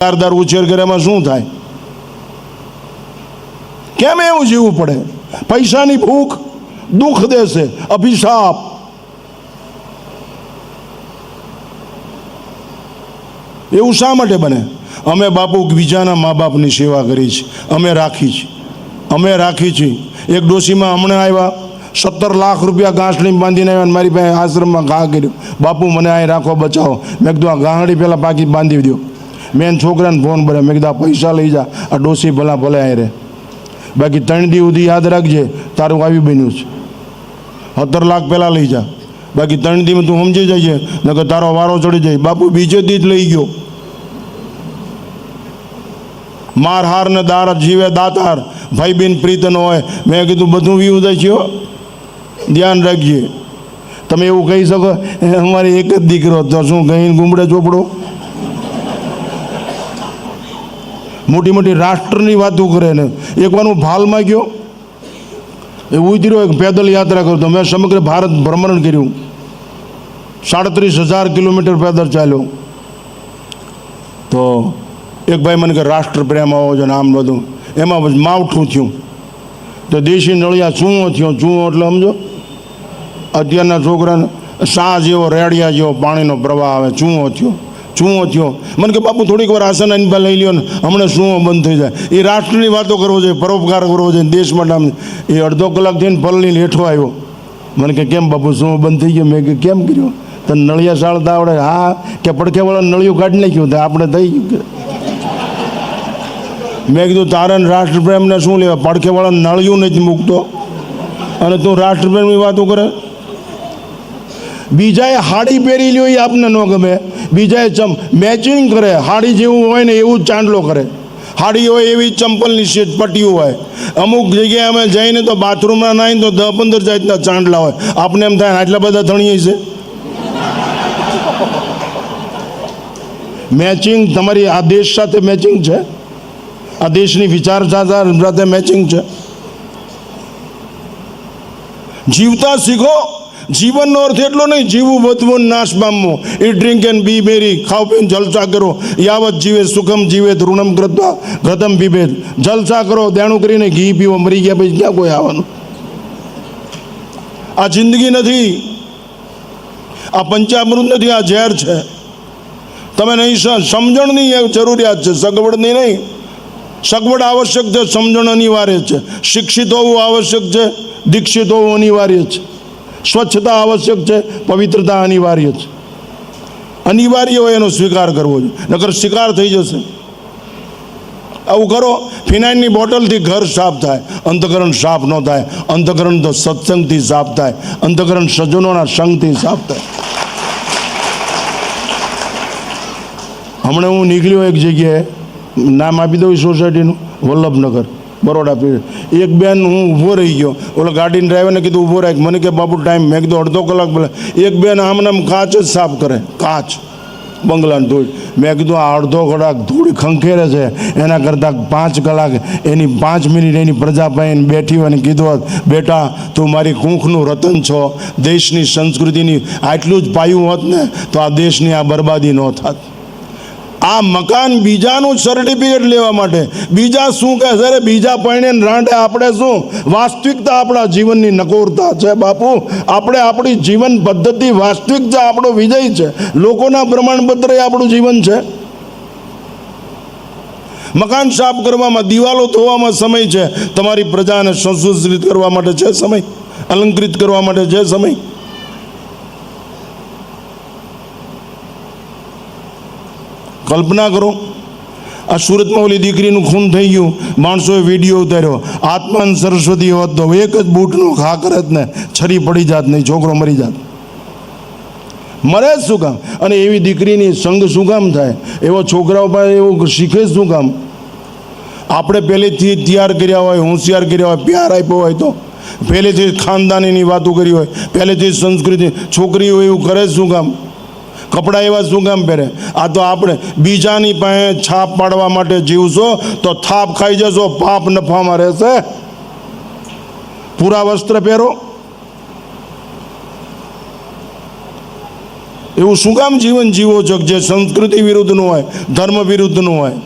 દાર ઉછેર કર્યામાં શું થાય? કેમ એવું જીવવું પડે? પૈસાની ભૂખ દુઃખ દેશે, અભિશાપ. એવું શા માટે બને? અમે બાપુ બીજાના મા બાપની સેવા કરી છે, અમે રાખી છે. એક ડોશીમાં હમણાં આવ્યા, 17 લાખ રૂપિયા ગાંસડી બાંધીને આવ્યા, મારી પાસે આશ્રમમાં ઘા કર્યું. બાપુ મને અહીં રાખો, બચાવો. મેં કીધું આ ગાંહડી પહેલાં પાકી બાંધી દો. મેં છોકરાને ફોન કર્યો, મેં કીધું આ પૈસા લઈ જા, આ ડોશી ભલે અહીં રહે, બાકી 3 દી સુધી યાદ રાખજે તારું આવી બન્યું છે. 17 લાખ પહેલાં લઈ જા, બાકી 3 દીમાં તું સમજી જાય નકર તારો વારો ચડી જાય. બાપુ બીજે દી જ લઈ ગયો. માર હાર ને દાર જીવે દાતાર, ભાઈ બેન પ્રીત ન હોય. મેં કીધું બધું વ્યૂ જાય છે, ધ્યાન રાખજે. તમે એવું કહી શકો અમારે એક જ દીકરો, તો શું કહીને ગુમડે ચોપડો? મોટી મોટી રાષ્ટ્રની વાતો કરે ને. એકવાર હું ભાલમાં ગયો, એ ઉતર્યો, એક પેદલ યાત્રા કરતો. મેં સમગ્ર ભારત ભ્રમણ કર્યું, 37,000 કિલોમીટર પેદલ ચાલ્યો. તો એક ભાઈ મને કે રાષ્ટ્ર પ્રેમ આવો છે ને આમ બધું, એમાં પછી માવઠું થયું. તો દેશી નળિયા ચૂંઓ થયો. ચૂંઓ એટલે સમજો, અત્યારના છોકરાને શાહ જેવો રેડિયા જેવો પાણીનો પ્રવાહ આવે. ચૂંઓ થયો. મને કે બાપુ થોડીક વાર આસન અનપા લઈ લ્યો ને, હમણાં શું બંધ થઈ જાય. એ રાષ્ટ્રની વાતો કરવો જોઈએ, પરોપકાર કરવો જોઈએ, દેશ માટે. એ અડધો કલાક થઈને પલળીને હેઠો આવ્યો. મને કે કેમ બાપુ શું બંધ થઈ ગયો? મેં કે કેમ કર્યો? તને નળિયા સાળતા આવડે? હા. કે પડખેવાળા નળિયું કાઢી નાખ્યું, આપણે થઈ ગયું. મેં કીધું તારે રાષ્ટ્રપ્રેમને શું લેવા? પડખેવાળા નળિયું નથી મૂકતો અને તું રાષ્ટ્રપ્રેમની વાતો કરે. બીજાએ હાડી પહેરી લ્યો, એ આપને ન ગમે. બીજાએ મેચિંગ કરે, હાડી જેવું હોય ને એવું જ ચાંદલો કરે. હાડી હોય એવી ચંપલની શેટ પટ્ટીઓ હોય. અમુક જગ્યાએ અમે જઈને તો બાથરૂમમાં નાહીને તો 10-15 જાતના ચાંદલા હોય. આપણે એમ થાય આટલા બધા ધણીએ છે. મેચિંગ તમારી આ દેશ સાથે મેચિંગ છે, આ દેશની વિચારધારા સાથે મેચિંગ છે. જીવતા શીખો. જીવનનો અર્થ એટલો નહીં જીવવું વધવું નાશ પામવું. એ ડ્રિંક એન્ડ બી મેરી, ખાવ પીને જલસા કરો. યાવત જીવે સુખમ જીવે ઋણમ કૃત્વા ઘતમ પીભેદ. જલસા કરો, દેણું કરીને ઘી પીવો. મરી ગયા પછી ક્યાં કોઈ આવવાનું? આ જિંદગી નથી, આ પંચામૃત નથી, આ ઝેર છે. તમે નહીં સમજણની જરૂરિયાત છે, સગવડની નહીં. સગવડ આવશ્યક છે, સમજણ અનિવાર્ય છે. શિક્ષિત હોવું આવશ્યક છે, દીક્ષિત હોવું અનિવાર્ય છે. સ્વચ્છતા આવશ્યક છે, પવિત્રતા અનિવાર્ય છે. અનિવાર્ય હોય એનો સ્વીકાર કરવો જોઈએ, નકર શિકાર થઈ જશે. આવું કરો, ફિનાઇલની બોટલથી ઘર સાફ થાય, અંતઃકરણ સાફ ન થાય. અંતઃકરણ તો સત્સંગથી સાફ થાય, અંતઃકરણ સજ્જનોના સંગથી સાફ થાય. હમણાં હું નીકળ્યો એક જગ્યાએ, નામ આપી દઉં સોસાયટીનું, વલ્લભનગર, બરોડા પીરિયડ. એક બેન, હું ઊભો રહી ગયો, ઓલો ગાડીને ડ્રાઈવરને કીધું ઊભો રાખ. મને કે બાપુ ટાઈમ. મેં કીધું અડધો કલાક પહેલાં. એક બેન આમને કાચ જ સાફ કરે, કાચ, બંગલાની ધૂળ. મેં કીધું આ અડધો કલાક ધૂળ ખંખેરે છે, એના કરતાં 5 કલાક એની 5 મિનિટ એની પ્રજા પાસે બેઠી હોય ને કીધું હોત બેટા તું મારી કૂંખનું રતન છો, દેશની સંસ્કૃતિની આટલું જ પાયું હોત ને તો આ દેશની આ બરબાદી ન થાત. આ મકાન બીજાનું સર્ટિફિકેટ લેવા માટે. બીજા શું કહે છે? બીજા પૈણે રાંડે આપણે શું? વાસ્તવિકતા આપણા જીવનની નકોરતા છે બાપુ. આપણે આપણી જીવન પદ્ધતિ, વાસ્તવિકતા આપણો વિજય છે. લોકોના પ્રમાણપત્ર એ આપણું જીવન છે. મકાન સાફ કરવામાં, દિવાલો ધોવામાં સમય છે. તમારી પ્રજાને સુસંસ્કૃત કરવા માટે છે સમય, અલંકૃત કરવા માટે છે સમય. કલ્પના કરો, આ સુરતમાં ઓલી દીકરીનું ખૂન થઈ ગયું, માણસોએ વિડીયો ઉતાર્યો. આત્માન સરસ્વતી હોત તો એક જ બૂટનો ઘા કરત ને છરી પડી જાત નહીં, છોકરો મરી જાત. મરે જ શું કામ? અને એવી દીકરીની સંગ શું કામ થાય? એવા છોકરાઓ પાસે એવું શીખે શું કામ? આપણે પહેલેથી તૈયાર કર્યા હોય, હોશિયાર કર્યા હોય, પ્યાર આપ્યો હોય, તો પહેલેથી ખાનદાનીની વાતો કરી હોય, પહેલેથી સંસ્કૃતિ. છોકરીઓ એવું કરે શું કામ? કપડાં એવા શું કામ પહેરે? આ તો આપણે બીજાની પાસે છાપ પાડવા માટે જીવશો તો થાપ ખાઈ જશો, પાપ નફામાં રહેશે. પૂરા વસ્ત્ર પહેરો. એવું શું કામ જીવન જીવો છો જે સંસ્કૃતિ વિરુદ્ધનું હોય, ધર્મ વિરુદ્ધનું હોય?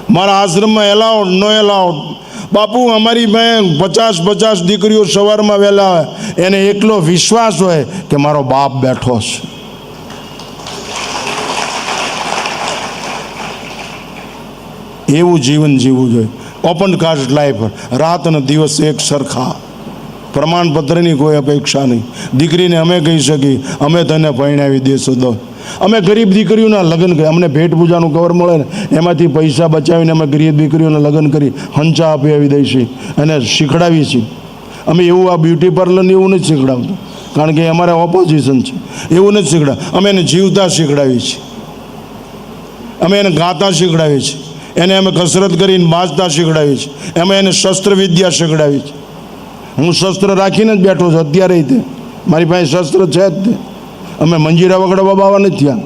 મારા આશ્રમમાં એલાઉડ નો એલાઉડ. બાપુ અમારી પાસે 50 દીકરીઓ સવારમાં વહેલા આવે, એને એકલો વિશ્વાસ હોય કે મારો બાપ બેઠો છે. એવું જીવન જીવવું જોઈએ. ઓપન કાસ્ટ લાઈફ, રાત અને દિવસ એક સરખા, પ્રમાણપત્રની કોઈ અપેક્ષા નહીં. દીકરીને અમે કહી શકીએ અમે તને પરણાવી દઈશું. તો અમે ગરીબ દીકરીઓના લગ્ન કરી, અમને ભેટ પૂજાનું કવર મળે ને એમાંથી પૈસા બચાવીને અમે ગરીબ દીકરીઓને લગ્ન કરી હંચા આપી દઈશું અને શીખડાવીએ છીએ. અમે એવું આ બ્યુટી પાર્લરને એવું નથી શીખડાવતું, કારણ કે અમારે ઓપોઝિશન છે. એવું નથી શીખડાવ, અમે એને જીવતા શીખડાવીએ છીએ, અમે એને ગાતા શીખડાવીએ છીએ, એને અમે કસરત કરીને બાજતા શીખડાવીએ છીએ, અમે એને શસ્ત્ર વિદ્યા શીખડાવીએ છીએ. હું શસ્ત્ર રાખીને જ બેઠો છું અત્યારે. તે મારી પાસે શસ્ત્ર છે જ. તે અમે મંજીરા વગડા બાબા નથી થયા.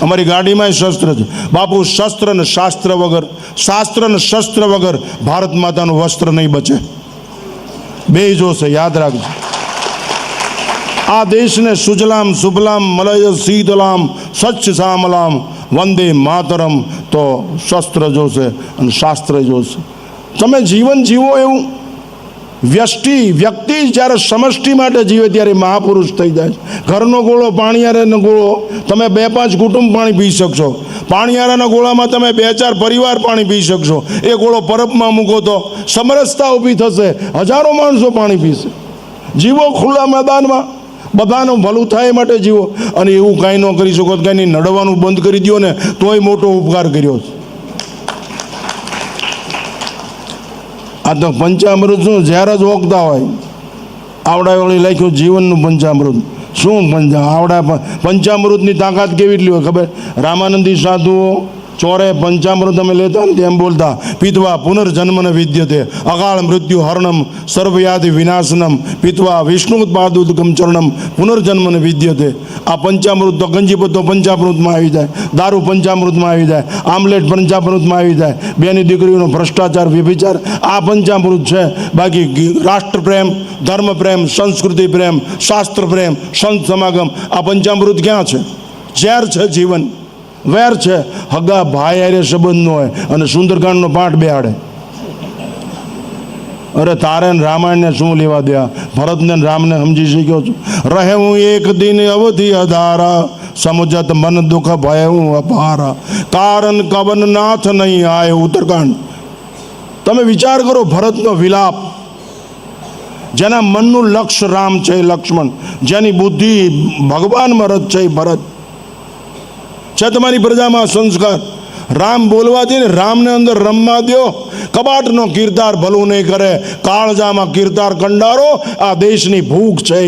અમારી ગાડીમાં શસ્ત્ર છે બાપુ. શસ્ત્ર ને શાસ્ત્ર વગર, શાસ્ત્ર ને શસ્ત્ર વગર ભારત માતાનું વસ્ત્ર નહીં બચે. બે જોશે, યાદ રાખજો. આ દેશને સુજલામ સુફલામ મલય શીતલામ સ્વચ્છ શ્યામલામ વંદે માતરમ તો શસ્ત્ર જોશે અને શાસ્ત્ર જોશે. તમે જીવન જીવો એવું. વ્યક્તિ જ્યારે સમષ્ટિ માટે જીવે ત્યારે મહાપુરુષ થઈ જાય. ઘરનો ગોળો, પાણીયારાનો ગોળો, તમે 2-5 કુટુંબ પાણી પી શકશો. પાણીયારાના ગોળામાં તમે 2-4 પરિવાર પાણી પી શકશો. એ ગોળો પરબમાં મૂકો તો સમરસતા ઊભી થશે, હજારો માણસો પાણી પીશે. જીવો ખુલ્લા મેદાનમાં, બધાનું ભલું થાય એ માટે જીવો. અને એવું કાંઈ ન કરી શકો, કાંઈ નહીં, નડવાનું બંધ કરી દો ને તોય મોટો ઉપકાર કર્યો છે. આ તો પંચામૃત શું જ્યારે જ ઓગતા હોય. આવડા વળી લખ્યું જીવનનું પંચામૃત. શું આવડા પંચામૃતની તાકાત કેવી એટલી હોય ખબર? રામાનંદી સાધુઓ ચોરે પંચામૃત અમે લેતા ને તેમ બોલતા, પીતવા પુનર્જન્મને વિદ્યતે અકાળ મૃત્યુ હરણમ સર્વયાધિ વિનાશનમ પીતવા વિષ્ણુપાદુદકમ ચરણમ પુનર્જન્મને વિદ્યતે. આ પંચામૃત તો ગંજીપતો પંચામૃતમાં આવી જાય, દારૂ પંચામૃતમાં આવી જાય, આમલેટ પંચામૃતમાં આવી જાય, બેની દીકરીઓનો ભ્રષ્ટાચાર વ્યભિચાર આ પંચામૃત છે. બાકી રાષ્ટ્ર પ્રેમ, ધર્મ પ્રેમ, સંસ્કૃતિ પ્રેમ, શાસ્ત્ર પ્રેમ, સંત સમાગમ આ પંચામૃત ક્યાં છે? ઝેર છે જીવન, વેર છે. હગા ભાઈ હારે સંબંધ ન હોય અને સુંદરકાંડનો પાઠ બેહાડે. અરે તારે રામાયણને શું લેવા દે? ભરતને રામને સમજી શક્યો છું. રહે હું એક દિન અવધિ અધારા, સમજત મન દુઃખ ભય હું અપારા, કારણ કવન નાથ નહીં આય. ઉત્તરકાંડ. તમે વિચાર કરો, ભરતનો વિલાપ. જેના મનનું લક્ષ્ય રામ છે લક્ષ્મણ, જેની બુદ્ધિ ભગવાનમાં રત છે ભરત છે. તમારી પ્રજામાં સંસ્કાર. રામ બોલવાથી ને રામને અંદર રમવા દો. કબાટનો કીર્તાર ભલું નહીં કરે, કાળજામાં કીર્તાર કંડારો. આ દેશની ભૂખ છે.